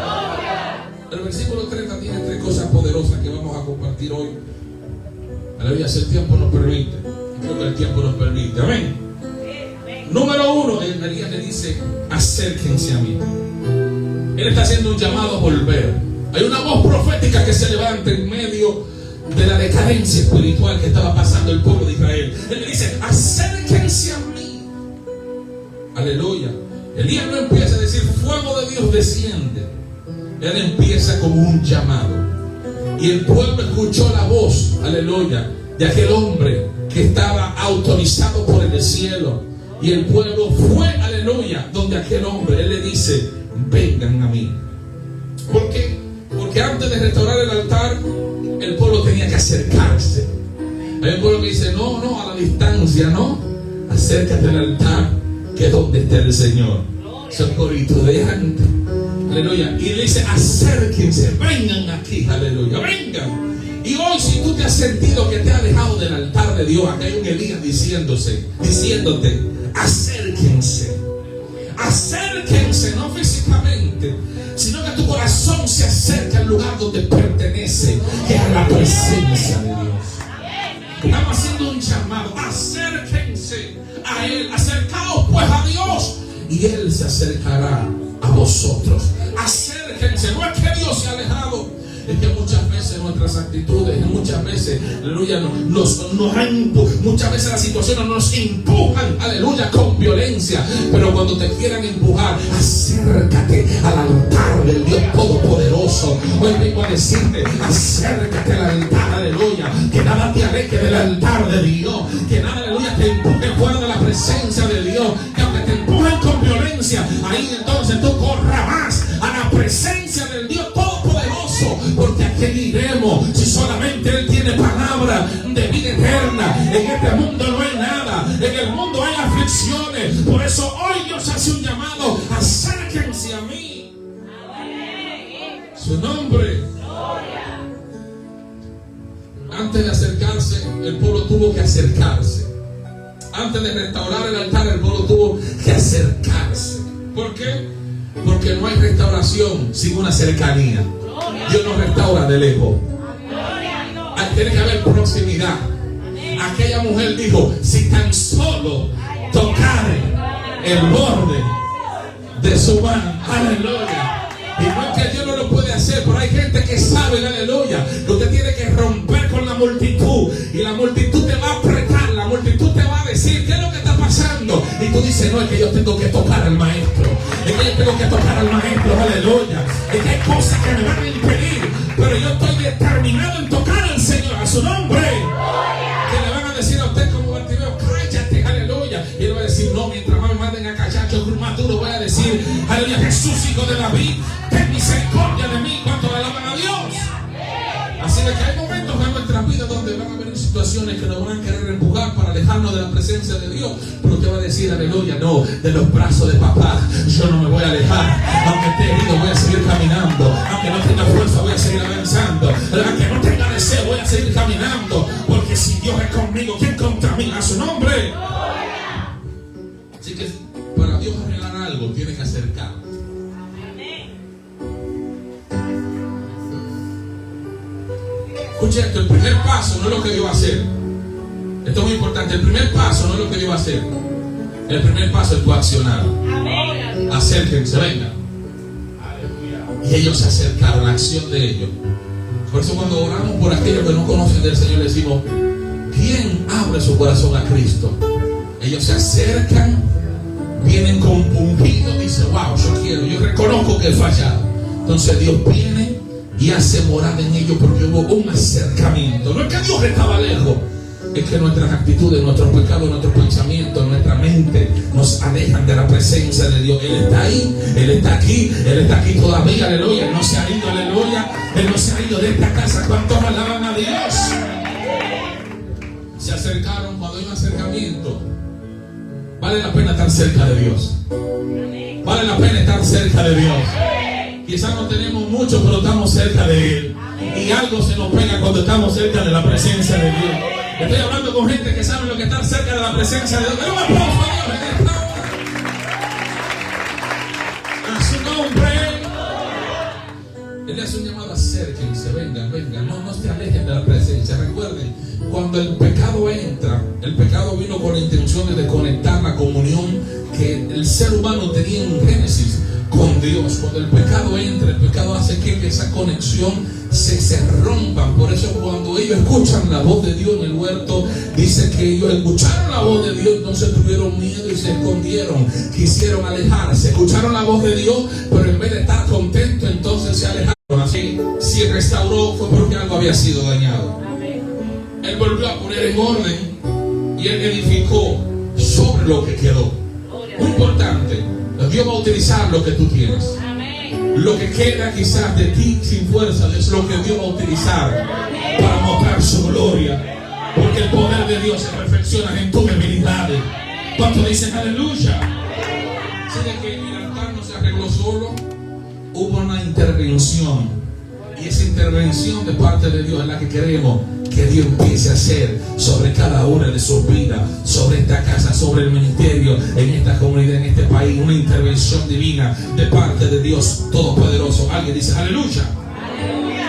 El versículo 30 tiene 3 cosas poderosas que vamos a compartir hoy. Aleluya, si el tiempo nos permite. Creo que el tiempo nos permite. Amén. Número 1, Elías le dice, acérquense a mí. Él está haciendo un llamado a volver. Hay una voz profética que se levanta en medio de la decadencia espiritual que estaba pasando el pueblo de Israel. Él le dice, acérquense a mí. Aleluya. Elías no empieza a decir, fuego de Dios desciende. Él empieza como un llamado. Y el pueblo escuchó la voz, aleluya, de aquel hombre que estaba autorizado por el cielo. Y el pueblo fue, aleluya, donde aquel hombre, él le dice, vengan a mí. ¿Por qué? Porque antes de restaurar el altar, el pueblo tenía que acercarse. Hay un pueblo que dice, no, a la distancia, no. Acércate al altar, que es donde está el Señor. Son coritos de antes. Aleluya. Y le dice, acérquense, vengan aquí, aleluya, vengan. Y hoy, si tú te has sentido que te has alejado del altar de Dios, acá hay un Elías diciéndote, acérquense. Acérquense, no físicamente, sino que tu corazón se acerca al lugar donde pertenece, que es la presencia de Dios. Estamos haciendo un llamado, acérquense a Él, acercaos pues a Dios, y Él se acercará a vosotros. Acérquense, no es que Dios se ha alejado, es que muchas veces nuestras actitudes, muchas veces, aleluya, muchas veces las situaciones nos empujan, aleluya, con violencia. Pero cuando te quieran empujar, acércate al altar del Dios Todopoderoso. Hoy vengo a decirte, acércate al altar, aleluya, que nada te aleje del altar de Dios, que nada, aleluya, te empuje fuera de la presencia de Dios, que aunque te empujen con violencia, ahí entonces tú corras más a la presencia del Dios Todopoderoso, porque a quién iremos si solamente Él tiene palabra de vida eterna. En este mundo no hay nada, en el mundo hay aflicciones. Por eso hoy Dios hace un llamado, acérquense a mí. Su nombre. Antes de acercarse, el pueblo tuvo que acercarse. Antes de restaurar el altar, el pueblo tuvo que acercarse. ¿Por qué? Porque no hay restauración sin una cercanía. Dios no restaura de lejos. Tiene que haber proximidad. Aquella mujer dijo: si tan solo tocare el borde de su mano, aleluya. Y no es que Dios no lo puede hacer, pero hay gente que sabe, aleluya, que usted tiene que romper con la multitud. Y la multitud te va a apretar, la multitud te va a decir: ¿qué es lo que está pasando? Y tú dices: no, es que yo tengo que tocar al maestro. Es que yo tengo que tocar al maestro, aleluya. Es que hay cosas que me van a impedir, pero yo estoy determinado en tocar al Señor, a su nombre. Que le van a decir a usted como Bartimeo: cállate, aleluya. Y él va a decir: no, mientras más me manden a callar, yo más duro voy a decir: aleluya, Jesús, hijo de David, ten misericordia de mí. ¿Cuánto alaban a Dios? Así de que hay momentos en nuestras vidas donde van a haber situaciones que nos van a querer empujar para alejarnos de la presencia de Dios. Pero usted va a decir: aleluya, no, de los brazos de papá yo no me voy a alejar. Aunque esté herido, voy a seguir caminando. Aunque no tenga fuerza, voy a seguir avanzando. Aunque no tenga deseo, voy a seguir caminando. Porque si Dios es conmigo, ¿quién contra mí? A su nombre. Así que para Dios arreglar algo, tiene que acercar. Escuche esto: el primer paso no es lo que Dios va a hacer. Esto es muy importante. El primer paso no es lo que Dios va a hacer. El primer paso es tu accionar. Acérquense, venga. Y ellos se acercaron, la acción de ellos. Por eso cuando oramos por aquellos que no conocen del Señor, le decimos: ¿quién abre su corazón a Cristo? Ellos se acercan, vienen compungidos, dicen: wow, yo quiero, yo reconozco que he fallado. Entonces Dios viene y hace morada en ellos, porque hubo un acercamiento. No es que Dios estaba lejos, es que nuestras actitudes, nuestros pecados, nuestros pensamientos, nuestra mente nos alejan de la presencia de Dios. Él está ahí, Él está aquí, Él está aquí todavía, aleluya. Él no se ha ido, aleluya. Él no se ha ido de esta casa. ¿Cuántos alaban a Dios? Se acercaron. Cuando hay un acercamiento, vale la pena estar cerca de Dios. Vale la pena estar cerca de Dios. Quizás no tenemos mucho, pero estamos cerca de Él. Y algo se nos pega cuando estamos cerca de la presencia de Dios. Estoy hablando con gente que sabe lo que es estar cerca de la presencia de Dios. ¡Un aplauso a Dios en esta hora! A su nombre. Él le hace un llamado: acérquense, vengan, vengan. No se alejen de la presencia. Recuerden, cuando el pecado entra, el pecado vino con la intención de desconectar la comunión que el ser humano tenía en Génesis con Dios. Cuando el pecado entra, el pecado hace que esa conexión se rompan. Por eso cuando ellos escuchan la voz de Dios en el huerto, dice que ellos escucharon la voz de Dios, entonces tuvieron miedo y se escondieron, quisieron alejarse. Escucharon la voz de Dios, pero en vez de estar contentos, entonces se alejaron. Así, si restauró, fue porque algo había sido dañado. Él volvió a poner en orden y él edificó sobre lo que quedó. Muy importante, Dios va a utilizar lo que tú tienes. Lo que queda quizás de ti sin fuerza es lo que Dios va a utilizar para mostrar su gloria. Porque el poder de Dios se perfecciona en tus debilidades. ¿Cuánto dicen aleluya? Así de que el altar no se arregló solo, hubo una intervención. Y esa intervención de parte de Dios es la que queremos que Dios empiece a hacer sobre cada una de sus vidas, sobre esta casa, sobre el ministerio, en esta comunidad, en este país. Una intervención divina de parte de Dios Todopoderoso. Alguien dice aleluya.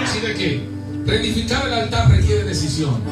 Así de que reedificar el altar requiere decisión.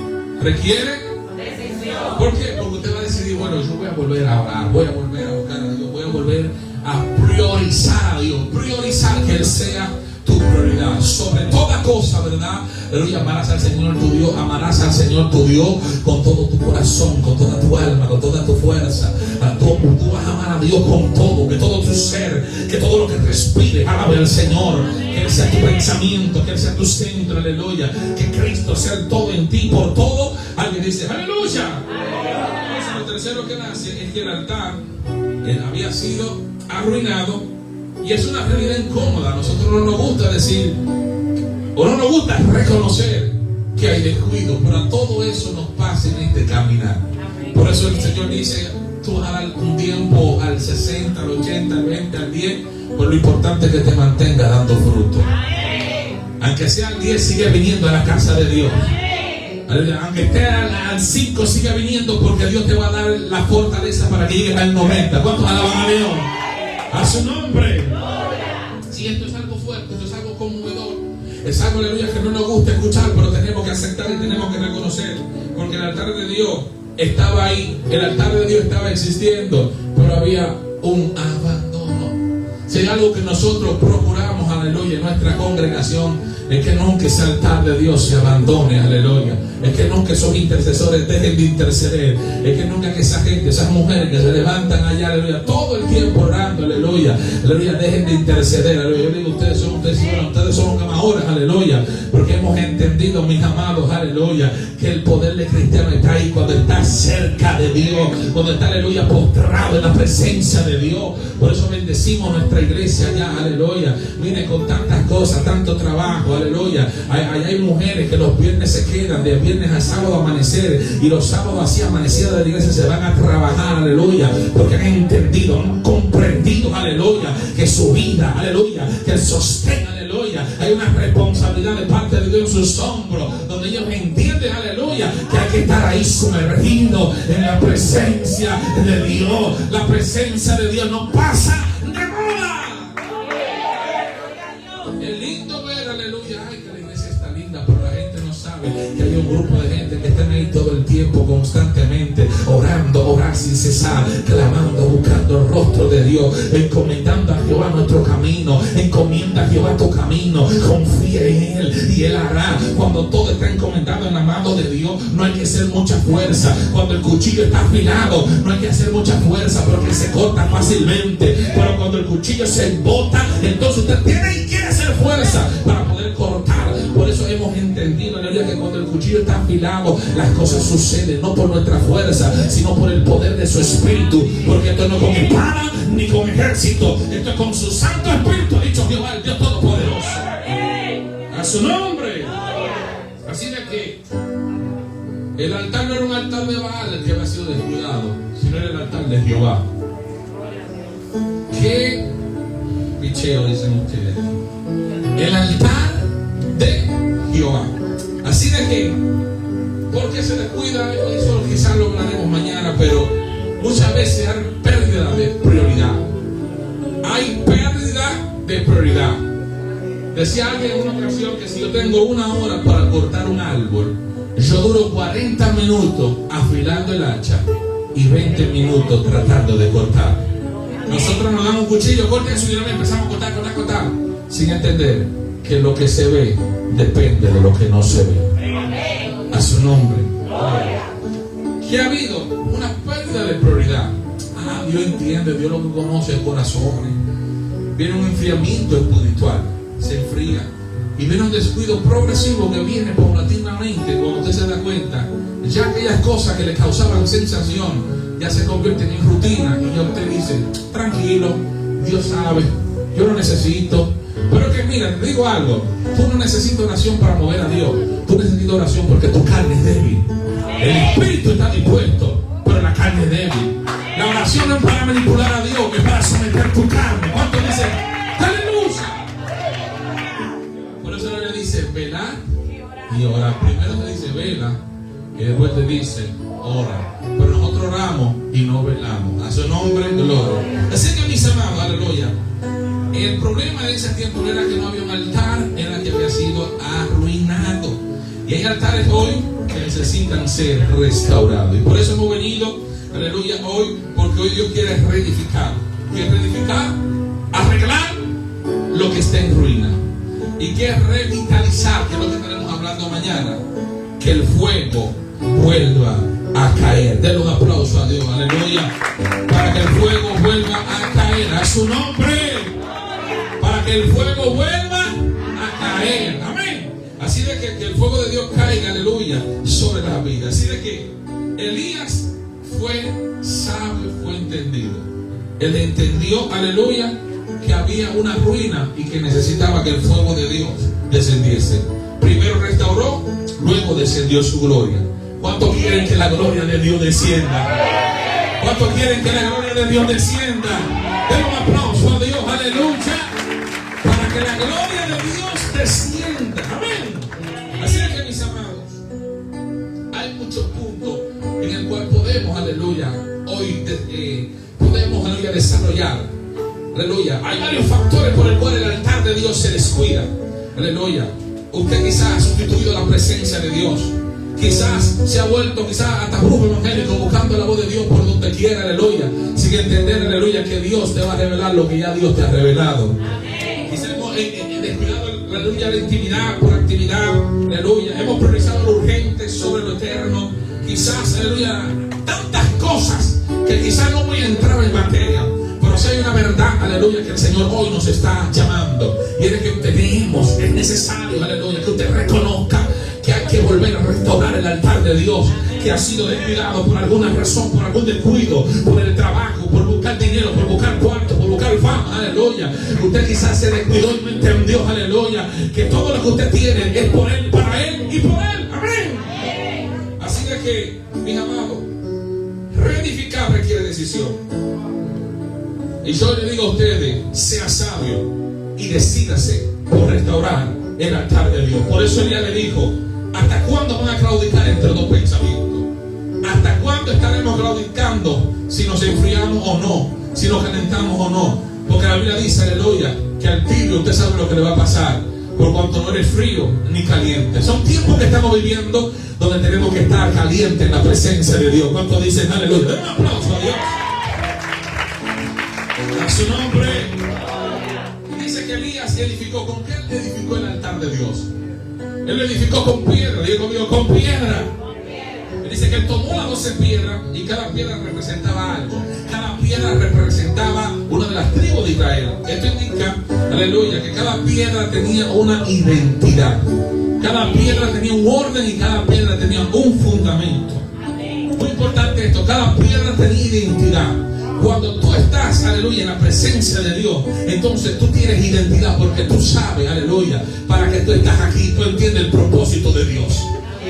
Requiere decisión. ¿Por qué? Porque usted va a decidir: bueno, yo voy a volver a orar, voy a volver a buscar a Dios, voy a volver a priorizar a Dios, priorizar que Él sea tu prioridad sobre toda cosa, ¿verdad? Aleluya. Amarás al Señor tu Dios, amarás al Señor tu Dios con todo tu corazón, con toda tu alma, con toda tu fuerza. Tú vas a amar a Dios con todo, que todo tu ser, que todo lo que respire, alabe al Señor. Que Él sea tu pensamiento, que Él sea tu centro, aleluya. Que Cristo sea el todo en ti, por todo. Alguien dice aleluya. Entonces, lo tercero que nace es que el altar había sido arruinado. Y es una realidad incómoda. A nosotros no nos gusta decir, o no nos gusta reconocer que hay descuido, pero a todo eso nos pasa en este caminar. Por eso el Señor dice: tú vas a dar un tiempo al 60, al 80, al 20, al 10, pues lo importante es que te mantenga dando fruto. Aunque sea el 10, sigue viniendo a la casa de Dios. Aunque esté al 5, siga viniendo, porque Dios te va a dar la fortaleza para que llegues al 90. ¿Cuántos alaban a Dios? A su nombre. Sí, esto es algo fuerte, esto es algo conmovedor. Es algo, aleluya, que no nos gusta escuchar, pero tenemos que aceptar y tenemos que reconocer. Porque el altar de Dios estaba ahí, el altar de Dios estaba existiendo, pero había un abandono. Si hay algo que nosotros procuramos, aleluya, en nuestra congregación, es que nunca ese altar de Dios se abandone, aleluya. Es que nunca esos intercesores dejen de interceder. Es que nunca que esa gente, esas mujeres que se levantan allá, aleluya, todo el tiempo orando, aleluya, aleluya, dejen de interceder, aleluya. Yo digo, ustedes son amadores, aleluya, porque hemos entendido, mis amados, aleluya, que el poder de cristiano está ahí cuando está cerca de Dios, cuando está, aleluya, postrado en la presencia de Dios. Por eso bendecimos nuestra iglesia allá, aleluya. Miren, con tantas cosas, tanto trabajo, aleluya. Hay mujeres que los viernes se quedan de viernes a sábado amanecer, y los sábados así amanecidas de la iglesia se van a trabajar, aleluya, porque han entendido, han comprendido, aleluya, que su vida, aleluya, que el sostén, aleluya, hay una responsabilidad de parte de Dios en sus hombros, donde ellos entienden, aleluya, que hay que estar ahí sumergido en la presencia de Dios. La presencia de Dios no pasa de moda. Es lindo ver, aleluya, ay, que la iglesia está linda, pero la gente no sabe que hay un grupo de gente que están ahí todo el tiempo, constantemente, orando, orar sin cesar, clamando, buscando el rostro de Dios, encomendando a Jehová nuestro camino. Encomienda a Jehová tu camino, confía en Él y Él hará. Cuando todo está encomendado en la mano de Dios, no hay que hacer mucha fuerza. Cuando el cuchillo está afilado, no hay que hacer mucha fuerza, porque se corta fácilmente. Pero cuando el cuchillo se embota, entonces usted tiene y quiere hacer fuerza para poder cortar. Por eso hemos entendido, aleluya, que cuando el cuchillo está afilado, las cosas suceden no por nuestra fuerza, sino por el poder de su espíritu. Porque esto no es con espada ni con ejército, esto es con su Santo Espíritu, ha dicho Jehová, el Dios Todopoderoso. A su nombre. Así de que el altar no era un altar de Baal el que había sido descuidado, sino era el altar de Jehová. ¿Qué picheo dicen ustedes? El altar de Jehová. Así de que, ¿por qué se descuida? Eso quizás lo hablaremos mañana, pero muchas veces hay pérdida de prioridad. Hay pérdida de prioridad. Decía alguien en una ocasión que si yo tengo 1 hora para cortar un árbol, yo duro 40 minutos afilando el hacha y 20 minutos tratando de cortar. Nosotros nos damos un cuchillo, corta eso, y luego empezamos a cortar, sin entender que lo que se ve depende de lo que no se ve. A su nombre. Que ha habido una pérdida de prioridad. Dios entiende, Dios lo que conoce el corazón. Viene un enfriamiento espiritual, se enfría, y viene un descuido progresivo que viene paulatinamente. Cuando usted se da cuenta, ya aquellas cosas que le causaban sensación ya se convierten en rutina, y ya usted dice, tranquilo, Dios sabe, yo no necesito. Pero que mira, te digo algo, tú no necesitas oración para mover a Dios, tú necesitas oración porque tu carne es débil. El espíritu está dispuesto, pero la carne es débil. La oración no es para manipular a Dios, es para someter tu carne. ¿Cuánto dicen? ¡Aleluya! Por eso no le dice velar y orar. Primero te dice vela y después te dice ora. Pero nosotros oramos y no velamos. A su nombre, gloria. Así que mis amados, aleluya, el problema de ese tiempo no era que no había un altar, era que había sido arruinado. Y hay altares hoy que necesitan ser restaurados. Y por eso hemos venido, aleluya, hoy, porque hoy Dios quiere reedificar. Quiere reedificar, arreglar lo que está en ruina. Y quiere revitalizar, que es lo que estaremos hablando mañana. Que el fuego vuelva a caer. Denle un aplauso a Dios, aleluya. Para que el fuego vuelva a caer. A su nombre. Para que el fuego vuelva a caer. Amén. Así de que el fuego de Dios caiga, aleluya, sobre la vida. Así de que Elías fue sabio, fue entendido. Él entendió, aleluya, que había una ruina y que necesitaba que el fuego de Dios descendiese. Primero restauró, luego descendió su gloria. ¿Cuántos quieren que la gloria de Dios descienda? ¿Cuántos quieren que la gloria de Dios descienda? Den un aplauso a Dios, aleluya, para que la gloria de Dios descienda. Amén. Así es que, mis amados, podemos, aleluya, hoy podemos, aleluya, desarrollar, aleluya. Hay varios factores por el cual el altar de Dios se descuida, aleluya. Usted quizás ha sustituido la presencia de Dios. Quizás se ha vuelto, quizás hasta brujo evangélico, buscando la voz de Dios por donde quiera, aleluya, sin entender, aleluya, que Dios te va a revelar lo que ya Dios te ha revelado. Quizás hemos descuidado, aleluya, la intimidad por actividad, aleluya. Hemos priorizado lo urgente sobre lo eterno. Quizás, aleluya, tantas cosas que quizás no voy a entrar en materia. Pero si hay una verdad, aleluya, que el Señor hoy nos está llamando, y es que tenemos, es necesario, aleluya, que usted reconozca que hay que volver a restaurar el altar de Dios, que ha sido descuidado por alguna razón, por algún descuido, por el trabajo, por buscar dinero, por buscar cuarto, por buscar fama, aleluya. Usted quizás se descuidó y no entendió, aleluya, que todo lo que usted tiene es por Él, para Él y por Él, amén. Así de que, mis amados, reedificar requiere decisión. Y yo le digo a ustedes, sea sabio y decídase por restaurar el altar de Dios. Por eso ella le dijo, ¿hasta cuándo van a claudicar entre dos pensamientos? ¿Hasta cuándo estaremos claudicando si nos enfriamos o no? Si nos calentamos o no. Porque la Biblia dice, aleluya, que al tibio usted sabe lo que le va a pasar, por cuanto no eres frío ni caliente. Son tiempos que estamos viviendo donde tenemos que estar calientes en la presencia de Dios. ¿Cuántos dicen aleluya? Den un aplauso a Dios. A su nombre. Dice que Elías edificó. ¿Con qué él edificó el altar de Dios? Él lo edificó con piedra. Digo conmigo, con piedra. Él dice que él tomó las 12 piedras y cada piedra representaba algo. Cada piedra representaba una de las tribus de Israel. Esto indica, aleluya, que cada piedra tenía una identidad. Cada piedra tenía un orden y cada piedra tenía un fundamento. Muy importante esto, cada piedra tenía identidad. Cuando tú estás, aleluya, en la presencia de Dios, entonces tú tienes identidad porque tú sabes, aleluya, para que tú estás aquí, tú entiendes el propósito de Dios.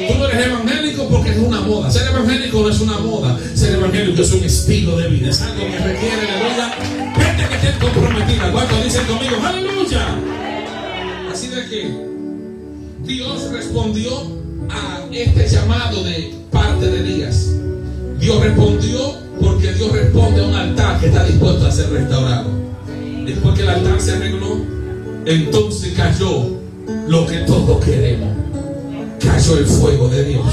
Tú no eres evangélico porque es una moda. Ser evangélico no es una moda. Ser evangélico es un estilo de vida. Es algo que requiere, aleluya, gente que esté comprometida. ¿Cuántos dicen conmigo? ¡Aleluya! Así de que Dios respondió a este llamado de parte de Elías. Dios respondió porque Dios responde a un altar que está dispuesto a ser restaurado. Después que el altar se arregló, entonces cayó lo que todos queremos. Cayó el fuego de Dios.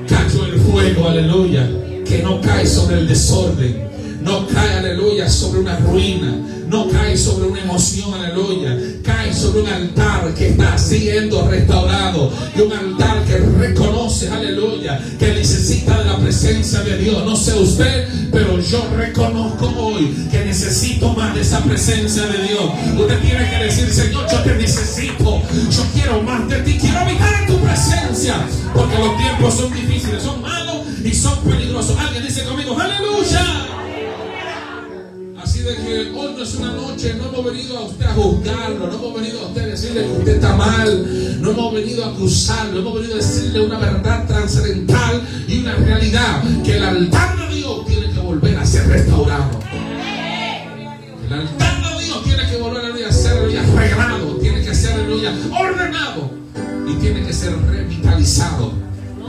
Cayó el fuego, aleluya, que no cae sobre el desorden. No cae, aleluya, sobre una ruina. No cae sobre una emoción, aleluya. Cae sobre un altar que está siendo restaurado. Y un altar que reconoce, aleluya, que necesita de la presencia de Dios. No sé usted, pero yo reconozco hoy que necesito más de esa presencia de Dios. Usted tiene que decir, Señor, yo te necesito. Yo quiero más de ti. Quiero habitar en tu presencia. Porque los tiempos son difíciles, son malos y son peligrosos. Alguien dice conmigo, aleluya. Así de que hoy no es una noche, no hemos venido a usted a juzgarlo, no hemos venido a usted a decirle que usted está mal, no hemos venido a acusarlo, hemos venido a decirle una verdad trascendental y una realidad, que el altar de Dios tiene que volver a ser restaurado. El altar de Dios tiene que volver a ser arreglado, tiene que ser ordenado y tiene que ser revitalizado,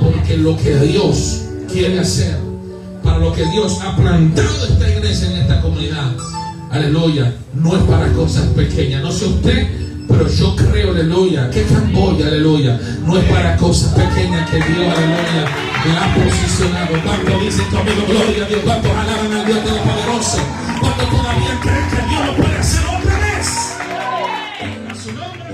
porque lo que Dios quiere hacer, para lo que Dios ha plantado esta iglesia en esta comunidad, aleluya, no es para cosas pequeñas. No sé usted, pero yo creo, aleluya, que Camboya, aleluya, no es para cosas pequeñas que Dios, aleluya, le ha posicionado. ¿Cuántos dicen conmigo gloria a Dios? ¿Cuántos alaban al Dios Todopoderoso? ¿Cuántos todavía creen que Dios lo puede hacer otra vez? A su nombre.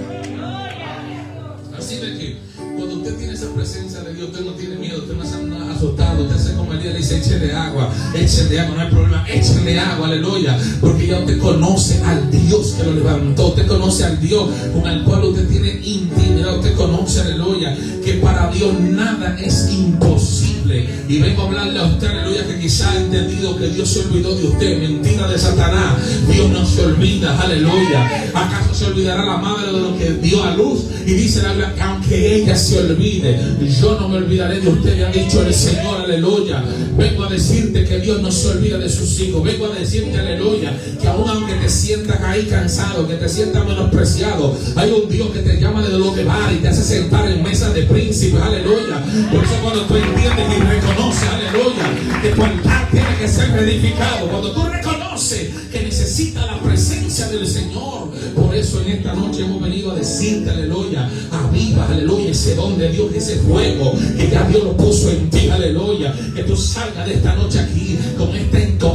Así de que cuando usted tiene esa presencia de Dios, usted no tiene miedo, usted no está asustado, usted se como Elías dice, échele agua, no hay problema, échele agua, aleluya, porque ya usted conoce al Dios que lo levantó, usted conoce al Dios con el cual usted tiene intimidad, usted conoce, aleluya, que para Dios nada es imposible. Y vengo a hablarle a usted, aleluya, que quizá ha entendido que Dios se olvidó de usted. Mentira de Satanás, Dios no se olvida, aleluya. ¿Acaso se olvidará la madre de lo que dio a luz? Y dice la Biblia que aunque ella se olvide, yo no me olvidaré de usted, le ha dicho el Señor, aleluya. Vengo a decirte que Dios no se olvida de sus hijos. Vengo a decirte, aleluya, que aun aunque te sientas ahí cansado, que te sientas menospreciado, hay un Dios que te llama desde lo que va y te hace sentar en mesa de príncipes, aleluya. Por eso cuando tú entiendes y reconoce, aleluya, que tu altar tiene que ser reedificado, cuando tú reconoces que necesita la presencia del Señor. Por eso en esta noche hemos venido a decirte, aleluya, aviva, aleluya, ese don de Dios, ese fuego que ya Dios lo puso en ti, aleluya. Que tú salgas de esta noche aquí con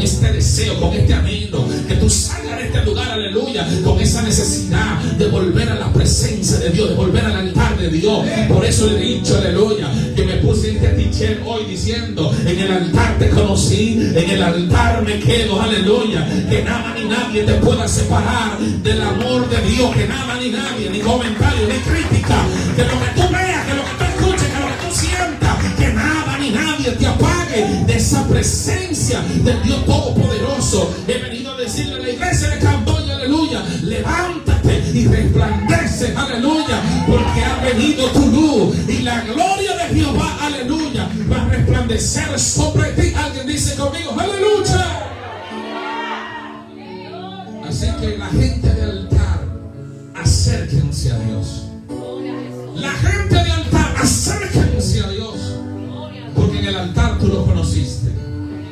este deseo, con este anhelo, que tú salgas de este lugar, aleluya, con esa necesidad de volver a la presencia de Dios, de volver al altar de Dios. Por eso le he dicho, aleluya, que me puse este t-shirt hoy diciendo: en el altar te conocí, en el altar me quedo, aleluya. Que nada ni nadie te pueda separar del amor de Dios, que nada ni nadie, ni comentario, ni crítica, que lo que tú veas, que lo que tú escuches, que lo que tú sientas, que nada ni nadie te apague de esa presencia del Dios Todopoderoso. He venido a decirle a la iglesia de Camboya, aleluya, levántate y resplandece, aleluya, porque ha venido tu luz y la gloria de Jehová, aleluya, va a resplandecer sobre ti. Alguien dice conmigo, aleluya. Así que la gente de altar, acérquense a Dios. La gente de altar, acérquense a Dios, porque en el altar tú lo conociste.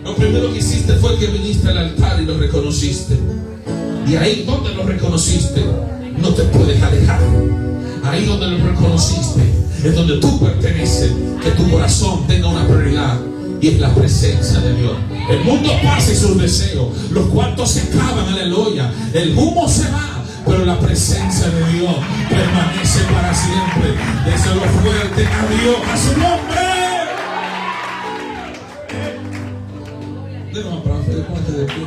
Lo primero que hiciste fue que viniste al altar y lo reconociste. Y ahí donde lo reconociste, no te puedes alejar. Ahí donde lo reconociste es donde tú perteneces. Que tu corazón tenga una prioridad, y es la presencia de Dios. El mundo pasa y sus deseos, los cuartos se acaban, aleluya, el humo se va, pero la presencia de Dios permanece para siempre. Déselo fuerte a Dios, a su nombre. Denle un aplauso, póngate de pie.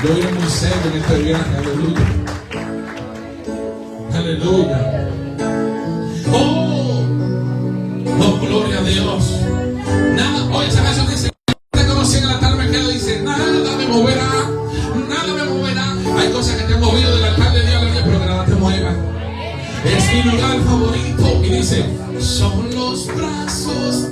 Yo iré muy serio en este viaje, aleluya. Aleluya. Oh, gloria a Dios. Nada, oye, esa canción dice: te conocí en el altar, me quedo, dice, nada me moverá, nada me moverá. Hay cosas que te han movido del altar de Dios, aleluya, pero que nada te mueva. Es mi lugar favorito. Y dice: son los brazos